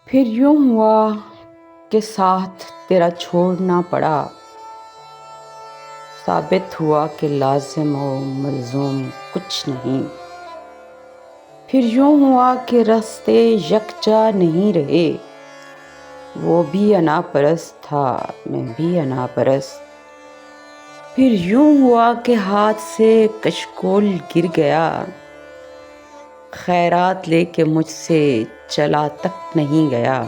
پھر یوں ہوا کہ ساتھ تیرا چھوڑنا پڑا، ثابت ہوا کہ لازم و ملزوم کچھ نہیں۔ پھر یوں ہوا کہ راستے یکجا نہیں رہے، وہ بھی انا پرست تھا، میں بھی انا پرست۔ پھر یوں ہوا کہ ہاتھ سے کشکول گر گیا، خیرات لے کے مجھ سے چلا تک نہیں گیا۔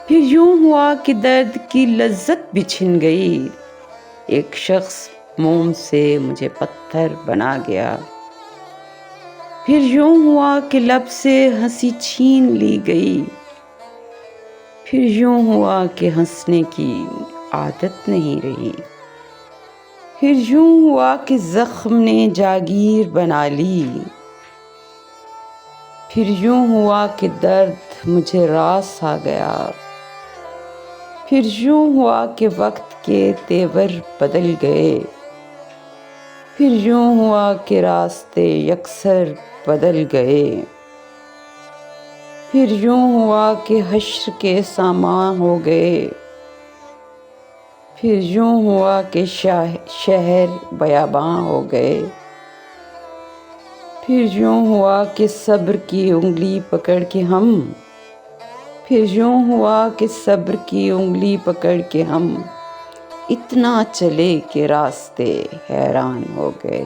پھر یوں ہوا کہ درد کی لذت بھی چھن گئی، ایک شخص موم سے مجھے پتھر بنا گیا۔ پھر یوں ہوا کہ لب سے ہنسی چھین لی گئی، پھر یوں ہوا کہ ہنسنے کی عادت نہیں رہی۔ پھر یوں ہوا کہ زخم نے جاگیر بنا لی، پھر یوں ہوا کہ درد مجھے راس آ گیا۔ پھر یوں ہوا کہ وقت کے تیور بدل گئے، پھر یوں ہوا کہ راستے یکسر بدل گئے۔ پھر یوں ہوا کہ حشر کے سامان ہو گئے، پھر یوں ہوا کہ شہر بیاباں ہو گئے۔ پھر یوں ہوا کہ صبر کی انگلی پکڑ کے پھر یوں ہوا کہ صبر کی انگلی پکڑ کے ہم اتنا چلے کہ راستے حیران ہو گئے۔